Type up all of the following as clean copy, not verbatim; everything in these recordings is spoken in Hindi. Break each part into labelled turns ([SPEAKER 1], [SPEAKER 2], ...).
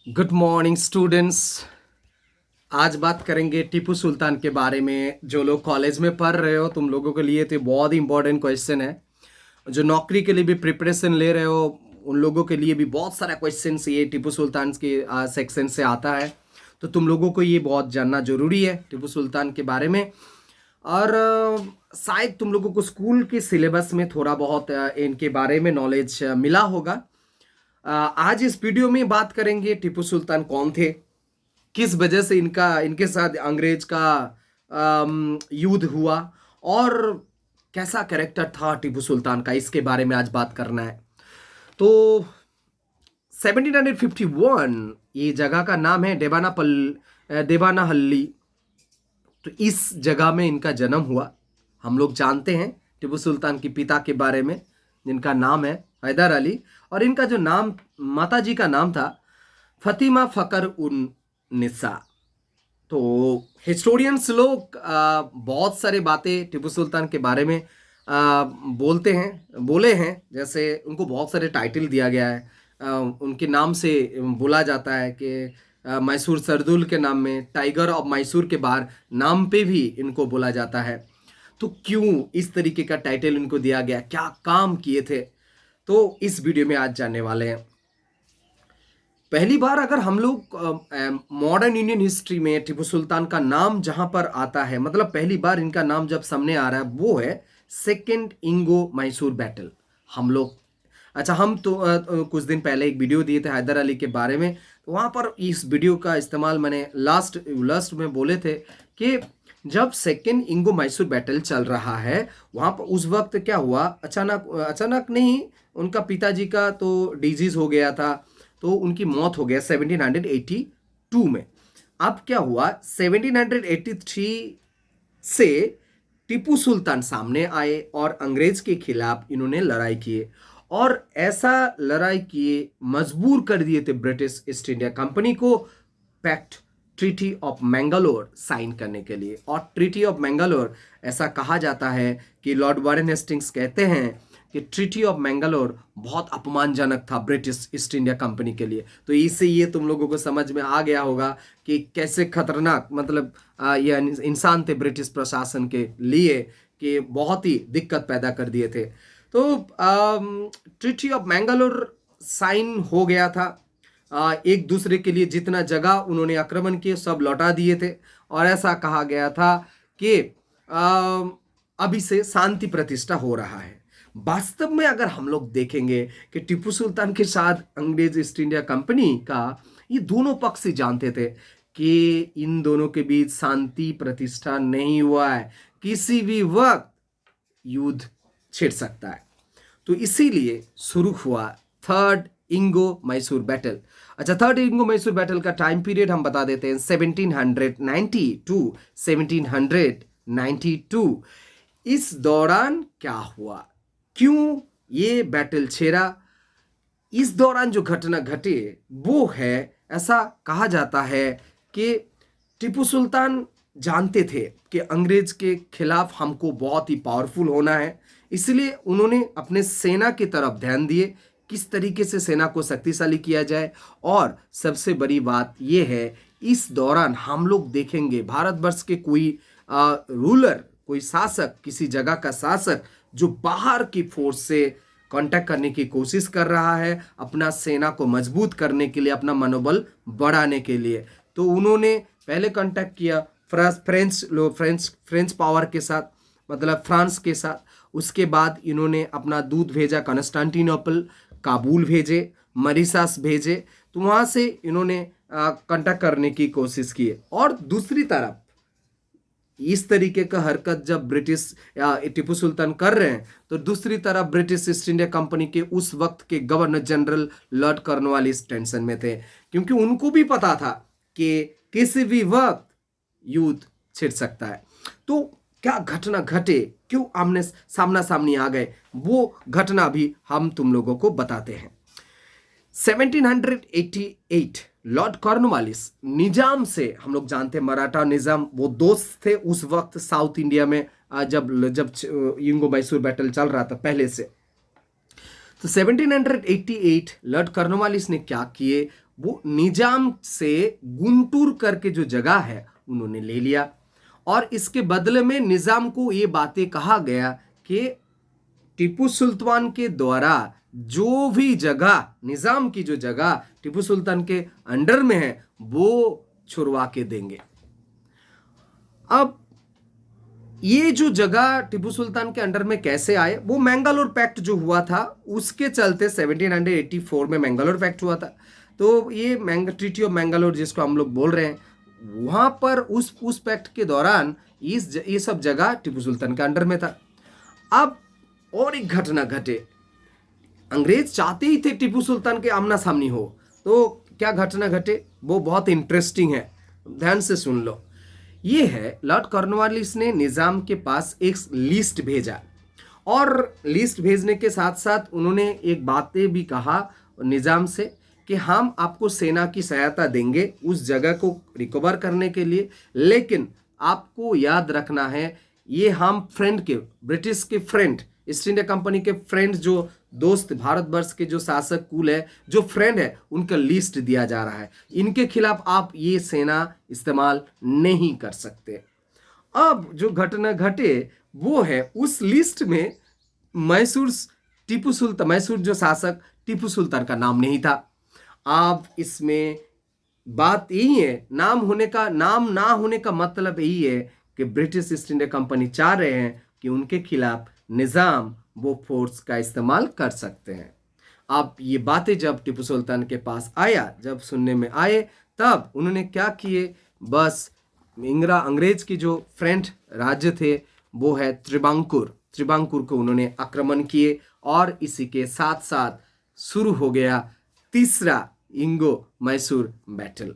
[SPEAKER 1] Good morning students. आज बात करेंगे टीपू सुल्तान के बारे में। जो लोग कॉलेज में पढ़ रहे हो तुम लोगों के लिए तो बहुत ही इंपॉर्टेंट क्वेश्चन है। जो नौकरी के लिए भी प्रिपरेशन ले रहे हो उन लोगों के लिए भी बहुत सारा क्वेश्चन ये टीपू सुल्तान के सेक्शन से आता है। तो तुम लोगों को ये बहुत जानना जरूरी है टीपू सुल्तान के बारे में। और शायद तुम लोगों को स्कूल के सिलेबस में थोड़ा बहुत इनके बारे में नॉलेज मिला होगा। आज इस वीडियो में बात करेंगे टीपू सुल्तान कौन थे, किस वजह से इनके साथ अंग्रेज का युद्ध हुआ और कैसा कैरेक्टर था टीपू सुल्तान का, इसके बारे में आज बात करना है। तो 1751 ये जगह का नाम है देवानाहल्ली। तो इस जगह में इनका जन्म हुआ। हम लोग जानते हैं टीपू सुल्तान के पिता के बारे में जिनका नाम है हैदर अली, और इनका जो नाम माता जी का नाम था फतिमा फकर उन निसा। तो हिस्टोरियंस लोग बहुत सारे बातें टीपू सुल्तान के बारे में बोले हैं। जैसे उनको बहुत सारे टाइटल दिया गया है। उनके नाम से बोला जाता है कि मैसूर सरदुल के नाम में, टाइगर ऑफ मैसूर के बाहर नाम पे भी इनको बोला जाता है। तो क्यों इस तरीके का टाइटल इनको दिया गया, क्या काम किए थे, तो इस वीडियो में आज जानने वाले हैं। पहली बार अगर हम लोग मॉडर्न इंडियन हिस्ट्री में टीपू सुल्तान का नाम जहां पर आता है, मतलब पहली बार इनका नाम जब सामने आ रहा है वो है सेकेंड इंगो मैसूर बैटल। हम लोग हम तो कुछ दिन पहले एक वीडियो दिए थे हैदर अली के बारे में। तो वहां पर इस वीडियो का इस्तेमाल मैंने लास्ट में बोले थे कि जब सेकेंड इंगो मैसूर बैटल चल रहा है वहां पर उस वक्त क्या हुआ, अचानक नहीं, उनका पिताजी का तो डिजीज हो गया था, तो उनकी मौत हो गया 1782 में। अब क्या हुआ, 1783 से टीपू सुल्तान सामने आए और अंग्रेज के खिलाफ इन्होंने लड़ाई किए, और ऐसा लड़ाई किए मजबूर कर दिए थे ब्रिटिश ईस्ट इंडिया कंपनी को pact treaty of Mangalore sign करने के लिए। और ट्रीटी ऑफ मैंगलोर, ऐसा कहा जाता है कि लॉर्ड वारेन हेस्टिंग्स कहते हैं कि ट्रीटी ऑफ मैंगलोर बहुत अपमानजनक था ब्रिटिश ईस्ट इंडिया कंपनी के लिए। तो इससे ये तुम लोगों को समझ में आ गया होगा कि कैसे खतरनाक, मतलब ये इंसान थे ब्रिटिश प्रशासन के लिए, कि बहुत ही दिक्कत पैदा कर दिए थे। तो ट्रीटी ऑफ मैंगलोर साइन हो गया था। एक दूसरे के लिए जितना जगह उन्होंने आक्रमण किए सब लौटा दिए थे, और ऐसा कहा गया था कि अभी से शांति प्रतिष्ठा हो रहा है। वास्तव में अगर हम लोग देखेंगे कि टीपू सुल्तान के साथ अंग्रेज ईस्ट इंडिया कंपनी का ये दोनों पक्ष से जानते थे कि इन दोनों के बीच शांति प्रतिष्ठा नहीं हुआ है, किसी भी वक्त युद्ध छिड़ सकता है। तो इसीलिए शुरू हुआ third Anglo Mysore battle. Third Anglo Mysore battle का टाइम पीरियड हम बता देते हैं 1792। इस दौरान क्या हुआ, क्यों ये बैटल छेड़ा, इस दौरान जो घटना घटे वो है, ऐसा कहा जाता है कि टीपू सुल्तान जानते थे कि अंग्रेज के खिलाफ हमको बहुत ही पावरफुल होना है, इसलिए उन्होंने अपने सेना की तरफ ध्यान दिए, किस तरीके से सेना को शक्तिशाली किया जाए। और सबसे बड़ी बात यह है, इस दौरान हम लोग देखेंगे भारतवर्ष के कोई रूलर, कोई शासक, किसी जगह का शासक जो बाहर की फोर्स से कांटेक्ट करने की कोशिश कर रहा है अपना सेना को मजबूत करने के लिए, अपना मनोबल बढ़ाने के लिए, तो उन्होंने पहले कांटेक्ट किया फ्रेंच पावर के साथ, मतलब फ्रांस के साथ। उसके बाद इन्होंने अपना दूत भेजा कॉन्स्टेंटिनोपल, काबुल भेजे, मरीशस भेजे, तो वहाँ से इन्होंने कांटेक्ट करने की कोशिश की। और दूसरी तरफ इस तरीके का हरकत जब ब्रिटिश या टीपू सुल्तान कर रहे हैं, तो दूसरी तरफ ब्रिटिश ईस्ट इंडिया कंपनी के उस वक्त के governor general Lord Cornwallis tension में थे, क्योंकि उनको भी पता था कि किसी भी वक्त युद्ध छिड़ सकता है। तो क्या घटना घटे, क्यों आमने सामना सामनी आ गए, वो घटना भी हम तुम लोगों को बताते हैं। 1788 लॉर्ड कॉर्नवालिस निजाम से, हम लोग जानते हैं मराठा निजाम वो दोस्त थे उस वक्त साउथ इंडिया में, जब इंगो मैसूर बैटल चल रहा था पहले से। तो 1788 लॉर्ड कॉर्नवालिस ने क्या किए, वो निजाम से गुंटूर करके जो जगह है उन्होंने ले लिया। और इसके बदले में निजाम को ये बातें कहा गया कि टीपू सुल्तान के द्वारा जो भी जगह, निजाम की जो जगह टीपू सुल्तान के अंडर में है, वो छुड़वा के देंगे। अब ये जो जगह टिपू सुल्तान के अंडर में कैसे आए, वो मैंगलोर पैक्ट जो हुआ था उसके चलते 1784 में मैंगलोर पैक्ट हुआ था। तो ये ट्रीटी ऑफ मैंगलोर जिसको हम लोग बोल रहे हैं, वहां पर उस पैक्ट के दौरान ये सब जगह टिपू सुल्तान के अंडर में था। अब और एक घटना घटे, अंग्रेज चाहते ही थे टिपू सुल्तान के आमना सामनी हो। तो क्या घटना घटे वो बहुत इंटरेस्टिंग है, ध्यान से सुन लो। ये है, लॉर्ड कॉर्नवालिस ने निजाम के पास एक लिस्ट भेजा, और लिस्ट भेजने के साथ साथ उन्होंने एक बातें भी कहा निजाम से कि हम आपको सेना की सहायता देंगे उस जगह को रिकवर करने के लिए, लेकिन आपको याद रखना है ये हम फ्रेंड के, ब्रिटिश के फ्रेंड, ईस्ट इंडिया कंपनी के फ्रेंड, जो दोस्त, भारतवर्ष के जो शासक कुल है, जो फ्रेंड है, उनका लिस्ट दिया जा रहा है, इनके खिलाफ आप ये सेना इस्तेमाल नहीं कर सकते। अब जो घटना घटे वो है, उस लिस्ट में मैसूर जो शासक टीपू सुल्तान का नाम नहीं था। अब इसमें बात यही है, नाम ना होने का मतलब यही है कि ब्रिटिश ईस्ट इंडिया कंपनी चाह रहे हैं कि उनके खिलाफ निजाम वो फोर्स का इस्तेमाल कर सकते हैं। अब ये बातें जब टीपू सुल्तान के पास आया, जब सुनने में आए, तब उन्होंने क्या किए, बस अंग्रेज की जो फ्रेंड राज्य थे वो है त्रिबांकुर को उन्होंने आक्रमण किए, और इसी के साथ साथ शुरू हो गया तीसरा इंगो मैसूर बैटल।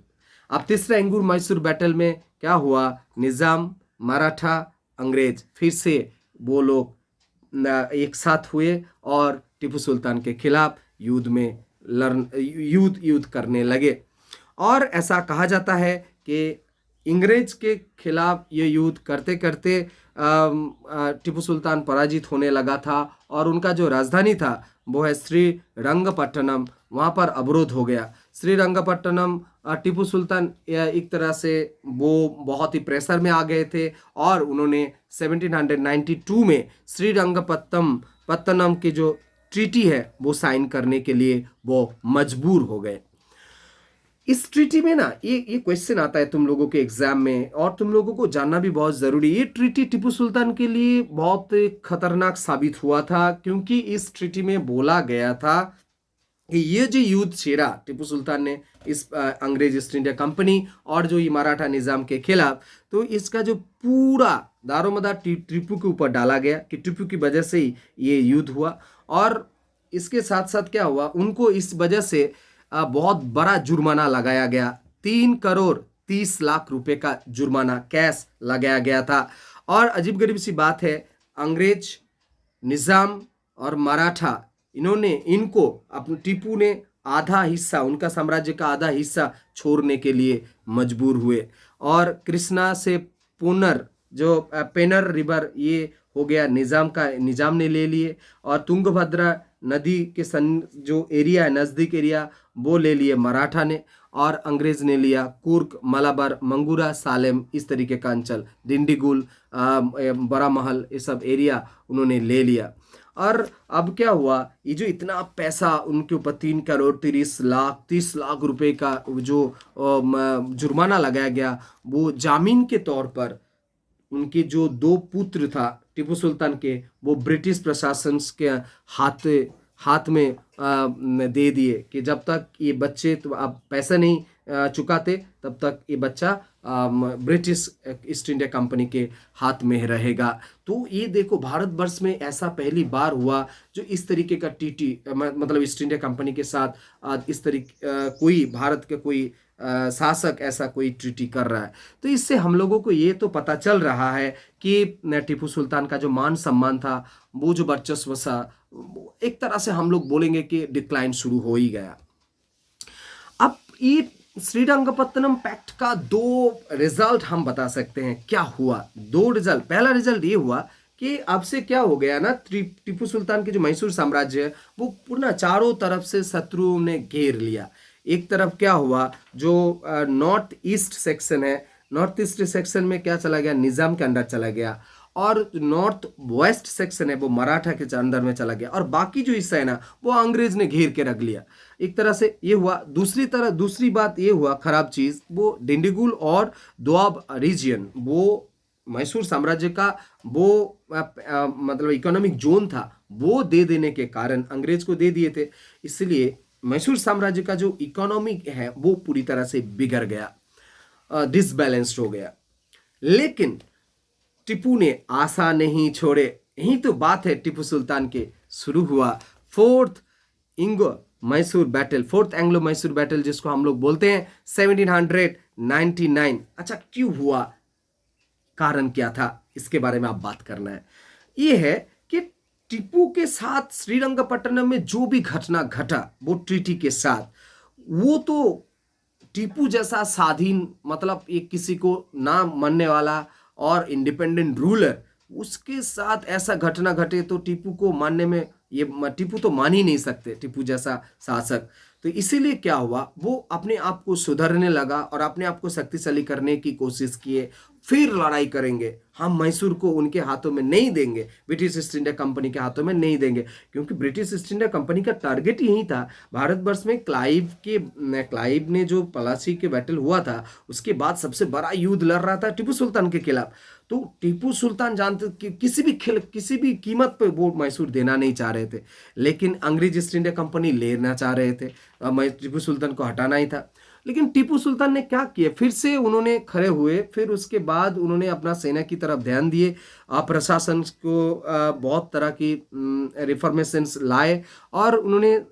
[SPEAKER 1] अब तीसरा इंगो मैसूर बैटल में क्या हुआ, निजाम, मराठा, अंग्रेज फिर से वो लोग एक साथ हुए और टीपू सुल्तान के खिलाफ युद्ध करने लगे। और ऐसा कहा जाता है कि अंग्रेज के खिलाफ ये युद्ध करते करते टीपू सुल्तान पराजित होने लगा था, और उनका जो राजधानी था वो है श्रीरंगपट्टनम, वहाँ पर अवरोध हो गया। श्रीरंगपट्टनम, टीपू सुल्तान एक तरह से वो बहुत ही प्रेशर में आ गए थे, और उन्होंने 1792 में श्रीरंगपट्टनम की जो ट्रीटी है वो साइन करने के लिए वो मजबूर हो गए। इस ट्रीटी में ना ये क्वेश्चन आता है तुम लोगों के एग्जाम में, और तुम लोगों को जानना भी बहुत जरूरी है। ये ट्रीटी टीपू सुल्तान के लिए बहुत खतरनाक साबित हुआ था, क्योंकि इस ट्रीटी में बोला गया था कि ये जो युद्ध छेड़ा टीपू सुल्तान ने इस अंग्रेज ईस्ट इंडिया कंपनी और जो ये मराठा निजाम के खिलाफ, तो इसका जो पूरा दारोमदार टीपू के ऊपर डाला गया कि टीपू की वजह से ही ये युद्ध हुआ। और इसके साथ साथ क्या हुआ, उनको इस वजह से बहुत बड़ा जुर्माना लगाया गया, 3 करोड़ 30 लाख रुपए का जुर्माना कैश लगाया गया था। और अजीबगरीब सी बात है, अंग्रेज, निजाम और मराठा, इनको अपने टीपू ने आधा हिस्सा, उनका साम्राज्य का आधा हिस्सा छोड़ने के लिए मजबूर हुए। और कृष्णा से पुनर जो पेनर रिवर ये हो गया निजाम ने ले लिए, और तुंगभद्रा नदी के जो एरिया है, नज़दीक एरिया, वो ले लिए मराठा ने, और अंग्रेज ने लिया कुर्क, मलाबार, मंगूरा, सालेम, इस तरीके का अंचल, डिंडीगुल, बड़ा महल, ये सब एरिया उन्होंने ले लिया। और अब क्या हुआ, ये जो इतना पैसा उनके ऊपर 3 करोड़ 30 लाख रुपए का जो जुर्माना लगाया गया, वो जामीन के तौर पर उनके जो 2 पुत्र था टीपू सुल्तान के, वो ब्रिटिश प्रशासन के हाथ में दे दिए कि जब तक ये बच्चे तो आप पैसा नहीं चुकाते, तब तक ये बच्चा ब्रिटिश ईस्ट इंडिया कंपनी के हाथ में रहेगा। तो ये देखो, भारतवर्ष में ऐसा पहली बार हुआ जो इस तरीके का टीटी, मतलब ईस्ट इंडिया कंपनी के साथ इस तरीके कोई भारत का कोई शासक ऐसा कोई ट्रीटी कर रहा है। तो इससे हम लोगों को ये तो पता चल रहा है कि टीपू सुल्तान का जो मान सम्मान था, वो जो वर्चस्व था, एक तरह से हम लोग बोलेंगे कि डिक्लाइन शुरू हो ही गया। अब ये श्रीरंगपट्टनम पैक्ट का 2 रिजल्ट हम बता सकते हैं क्या हुआ। 2 रिजल्ट, पहला रिजल्ट ये हुआ कि अब से क्या हो गया ना, टीपू सुल्तान के जो मैसूर साम्राज्य है वो पूर्ण चारों तरफ से शत्रुओं ने घेर लिया। एक तरफ क्या हुआ, जो नॉर्थ ईस्ट सेक्शन है, नॉर्थ ईस्ट सेक्शन में क्या चला गया, निज़ाम के अंडर चला गया, और नॉर्थ वेस्ट सेक्शन है वो मराठा के अंदर में चला गया, और बाकी जो हिस्सा है ना वो अंग्रेज ने घेर के रख लिया। एक तरह से ये हुआ। दूसरी बात ये हुआ खराब चीज़, वो डिंडीगुल और दोआब रीजियन, वो मैसूर साम्राज्य का वो मतलब इकोनॉमिक जोन था, वो दे देने के कारण, अंग्रेज को दे दिए थे, इसलिए मैसूर साम्राज्य का जो इकोनॉमिक है वो पूरी तरह से बिगड़ गया, डिसबैलेंस्ड हो गया। लेकिन टीपू ने आशा नहीं छोड़े। यही तो बात है टीपू सुल्तान के। शुरू हुआ फोर्थ एंग्लो मैसूर बैटल, जिसको हम लोग बोलते हैं 1799। अच्छा, क्यों हुआ, कारण क्या था, इसके बारे में आप बात करना है। ये है कि टीपू के साथ श्रीरंगपट्टनम में जो भी घटना घटा वो ट्रीटी के साथ, वो तो टीपू जैसा स्वाधीन, मतलब एक किसी को ना मानने वाला और इंडिपेंडेंट रूलर, उसके साथ ऐसा घटना घटे तो टीपू को मानने में, ये टीपू तो मान ही नहीं सकते, टीपू जैसा शासक। तो इसीलिए क्या हुआ, वो अपने आप को सुधारने लगा और अपने आप को शक्तिशाली करने की कोशिश किए। फिर लड़ाई करेंगे, हम मैसूर को उनके हाथों में नहीं देंगे, ब्रिटिश ईस्ट इंडिया कंपनी के हाथों में नहीं देंगे, क्योंकि ब्रिटिश ईस्ट इंडिया कंपनी का टारगेट यही था। भारतवर्ष में क्लाइव ने जो पलासी के बैटल हुआ था, उसके बाद सबसे बड़ा युद्ध लड़ रहा था टीपू सुल्तान के खिलाफ। तो टीपू सुल्तान जानते कि किसी भी कीमत पे वो मैसूर देना नहीं चाह रहे थे, लेकिन अंग्रेज ईस्ट इंडिया कंपनी लेना चाह रहे थे, टीपू सुल्तान को हटाना ही था। लेकिन टीपू सुल्तान ने क्या किया, फिर से उन्होंने खड़े हुए, फिर उसके बाद उन्होंने अपना सेना की तरफ ध्यान दिए, प्रशासन को बहुत तरह की रिफॉर्मेशंस लाए, और उन्होंने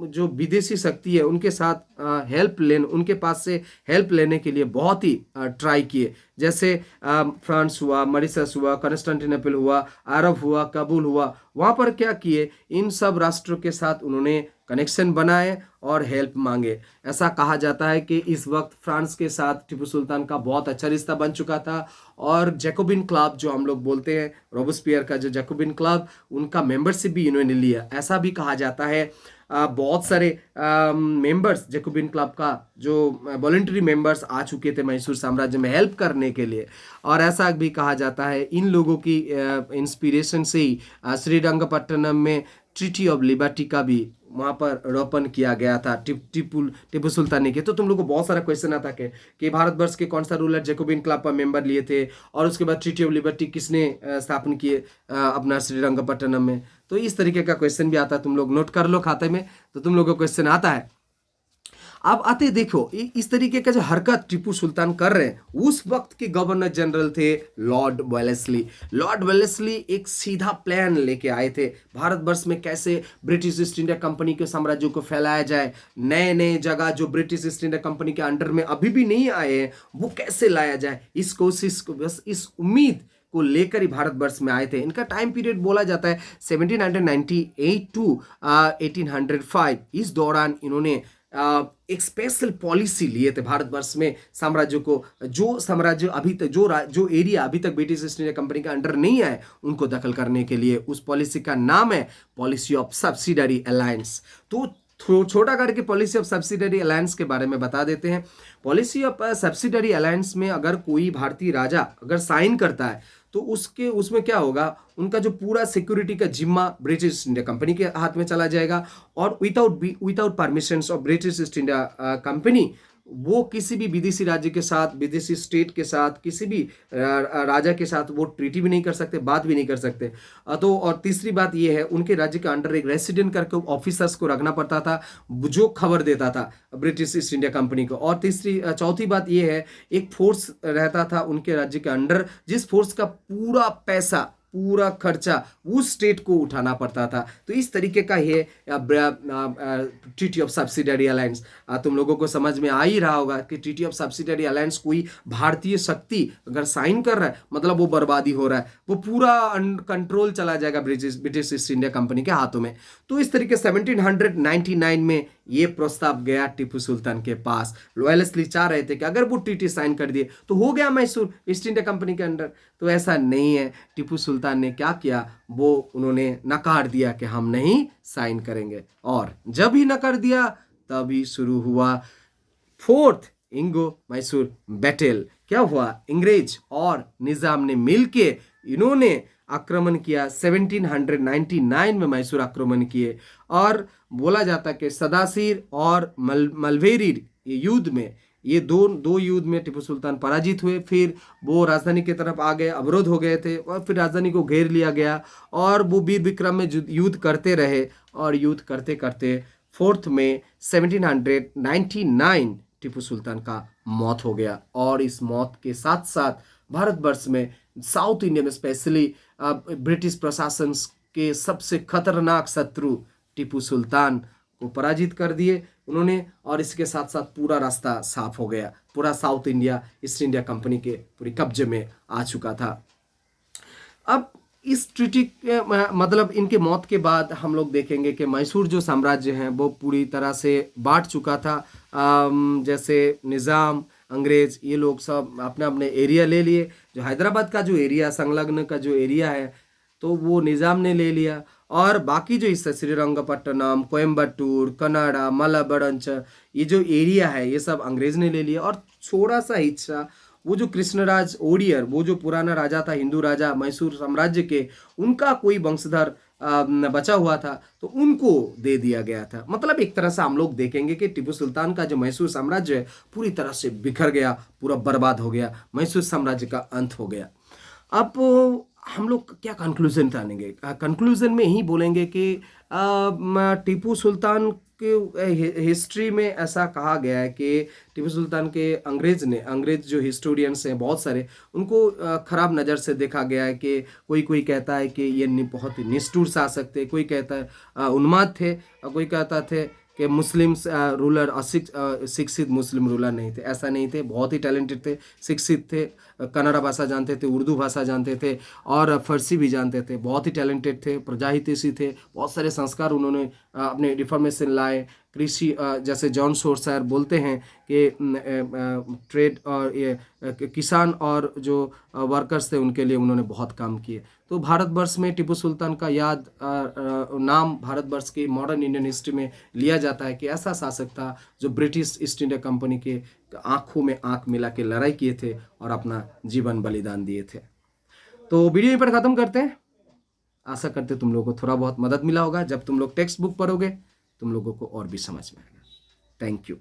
[SPEAKER 1] जो विदेशी शक्ति है उनके साथ उनके पास से हेल्प लेने के लिए बहुत ही ट्राई किए। जैसे फ्रांस हुआ, मॉरिशस हुआ, कॉन्स्टेंटिनोपल हुआ, अरब हुआ, काबुल हुआ, वहाँ पर क्या किए, इन सब राष्ट्रों के साथ उन्होंने कनेक्शन बनाए और हेल्प मांगे। ऐसा कहा जाता है कि इस वक्त फ्रांस के साथ टीपू सुल्तान का बहुत अच्छा रिश्ता बन चुका था, और जैकोबिन क्लब जो हम लोग बोलते हैं, रॉबेस्पियर का जो जैकोबिन क्लब, उनका मेंबरशिप भी इन्होंने लिया। ऐसा भी कहा जाता है बहुत सारे मेंबर्स जैकोबिन क्लब का जो वॉलंटरी मेंबर्स आ चुके थे मैसूर साम्राज्य में हेल्प करने के लिए, और ऐसा भी कहा जाता है इन लोगों की इंस्पिरेशन से ही श्रीरंगपट्टनम में ट्रीटी ऑफ लिबर्टी का भी वहाँ पर रोपण किया गया था टीपू सुल्तान ने किया। तो तुम लोग को बहुत सारा क्वेश्चन आता है कि भारतवर्ष के कौन सा रूलर जैकोबिन क्लब का मेंबर लिए थे, और उसके बाद ट्रीटी ऑफ लिबर्टी किसने स्थापन किए अपना श्रीरंगपट्टनम में। तो इस तरीके का क्वेश्चन भी आता है, तुम लोग नोट कर लो खाते में, तो तुम लोग को क्वेश्चन आता है। अब आते देखो इस तरीके का जो हरकत टीपू सुल्तान कर रहे हैं, उस वक्त के गवर्नर जनरल थे लॉर्ड वेलेस्ली। लॉर्ड वेलेस्ली एक सीधा प्लान लेके आए थे, भारतवर्ष में कैसे ब्रिटिश ईस्ट इंडिया कंपनी के साम्राज्य को फैलाया जाए, नए नए जगह जो ब्रिटिश ईस्ट इंडिया कंपनी के अंडर में अभी भी नहीं आए हैं वो कैसे लाया जाए, इस कोशिश को, बस इस उम्मीद को लेकर ही भारतवर्ष में आए थे। इनका टाइम पीरियड बोला जाता है 1798 टू 1805। इस दौरान इन्होंने एक स्पेशल पॉलिसी लिए थे भारतवर्ष में साम्राज्य को, जो साम्राज्य अभी तक जो एरिया अभी तक ब्रिटिश ईस्ट इंडिया कंपनी के अंडर नहीं आए उनको दखल करने के लिए। उस पॉलिसी का नाम है पॉलिसी ऑफ सब्सिडरी अलायंस। तो छोटा करके पॉलिसी ऑफ सब्सिडरी अलायंस के बारे में बता देते हैं। पॉलिसी ऑफ सब्सिडरी अलायंस में अगर कोई भारतीय राजा अगर साइन करता है तो उसमें क्या होगा, उनका जो पूरा सिक्योरिटी का जिम्मा ब्रिटिश इंडिया कंपनी के हाथ में चला जाएगा, और without permission of British East India company वो किसी भी विदेशी राज्य के साथ, विदेशी स्टेट के साथ, किसी भी राजा के साथ वो ट्रीटी भी नहीं कर सकते, बात भी नहीं कर सकते। तो और तीसरी बात ये है, उनके राज्य के अंडर एक रेसिडेंट करके ऑफिसर्स को रखना पड़ता था जो खबर देता था ब्रिटिश ईस्ट इंडिया कंपनी को। और चौथी बात ये है, एक फोर्स रहता था उनके राज्य के अंडर, जिस फोर्स का पूरा पैसा, पूरा खर्चा उस स्टेट को उठाना पड़ता था। तो इस तरीके का ये ट्रीटी ऑफ सब्सिडरी अलायंस तुम लोगों को समझ में आ ही रहा होगा कि ट्रीटी ऑफ सब्सिडरी अलायंस कोई भारतीय शक्ति अगर साइन कर रहा है मतलब वो बर्बादी हो रहा है, वो पूरा कंट्रोल चला जाएगा ब्रिटिश ईस्ट इंडिया कंपनी के हाथों में। तो इस तरीके 1799 में ये प्रस्ताव गया टीपू सुल्तान के पास। वेलेस्ली चाह रहे थे कि अगर वो ट्रीटी साइन कर दिए तो हो गया मैसूर ईस्ट इंडिया कंपनी के अंडर, तो ऐसा नहीं है। टीपू सुल्तान ने क्या किया, वो उन्होंने नकार दिया कि हम नहीं साइन करेंगे, और जब ही नकार दिया तभी शुरू हुआ फोर्थ इंगो मैसूर बैटल। क्या हुआ, अंग्रेज और निजाम ने मिलके इन्होंने आक्रमण किया। 1799 में मैसूर आक्रमण किए और बोला जाता कि सदासिर और मलवेरी युद्ध में, ये दो युद्ध में टीपू सुल्तान पराजित हुए। फिर वो राजधानी की तरफ आ गए, अवरोध हो गए थे और फिर राजधानी को घेर लिया गया और वो वीर विक्रम में युद्ध करते रहे और युद्ध करते करते 4 मई 1799 टीपू सुल्तान का मौत हो गया। और इस मौत के साथ साथ भारतवर्ष में, साउथ इंडिया में स्पेशली ब्रिटिश प्रशासन के सबसे खतरनाक शत्रु टीपू सुल्तान को पराजित कर दिए उन्होंने। और इसके साथ साथ पूरा रास्ता साफ हो गया, पूरा south India east India company के पूरी कब्जे में आ चुका था। अब इस ट्रीटी मतलब इनके मौत के बाद हम लोग देखेंगे कि मैसूर जो साम्राज्य है वो पूरी तरह से बांट चुका था। जैसे निज़ाम, अंग्रेज, ये लोग सब अपने अपने एरिया ले लिए। जो हैदराबाद का जो एरिया, संलग्न का जो एरिया है, तो वो निज़ाम ने ले लिया। और बाकी जो हिस्सा श्रीरंगपट्टनम, कोयम्बटूर, कनाडा, मलाबरंच, ये जो एरिया है ये सब अंग्रेज ने ले लिया। और थोड़ा सा हिस्सा वो जो कृष्णराज ओडियर, वो जो पुराना राजा था, हिंदू राजा मैसूर साम्राज्य के, उनका कोई वंशधर बचा हुआ था तो उनको दे दिया गया था। मतलब एक तरह से हम लोग देखेंगे कि टीपू सुल्तान का जो मैसूर साम्राज्य है पूरी तरह से बिखर गया, पूरा बर्बाद हो गया, मैसूर साम्राज्य का अंत हो गया। अब हम लोग क्या कंक्लूजन टानेंगे? कंक्लूजन में यही बोलेंगे कि टीपू सुल्तान के हिस्ट्री में ऐसा कहा गया है कि टीपू सुल्तान के अंग्रेज जो हिस्टोरियंस हैं बहुत सारे, उनको खराब नज़र से देखा गया है। कि कोई कहता है कि ये बहुत ही निष्ठुर शासक थे, कोई कहता है उन्माद थे, और कोई कहता थे कि मुस्लिम रूलर, शिक्षित मुस्लिम रूलर नहीं थे। ऐसा नहीं थे, बहुत ही टैलेंटेड थे, शिक्षित थे, कन्नड़ा भाषा जानते थे, उर्दू भाषा जानते थे और फारसी भी जानते थे, बहुत ही टैलेंटेड थे, प्रजाहितैषी थे। बहुत सारे संस्कार उन्होंने अपने रिफॉर्मेशन लाए। कृषि, जैसे जॉन सोर्सायर बोलते हैं कि ट्रेड और ये किसान और जो वर्कर्स थे उनके लिए उन्होंने बहुत काम किए। तो भारतवर्ष में टीपू सुल्तान का नाम भारतवर्ष की मॉडर्न इंडियन हिस्ट्री में लिया जाता है कि ऐसा शासक था जो ब्रिटिश ईस्ट इंडिया कंपनी के आंखों में आंख मिला के लड़ाई किए थे और अपना जीवन बलिदान दिए थे। तो वीडियो यहीं पर ख़त्म करते हैं। आशा करते तुम लोगों को थोड़ा बहुत मदद मिला होगा। जब तुम लोग टेक्स्ट बुक पढ़ोगे तुम लोगों को और भी समझ में आएगा। Thank you.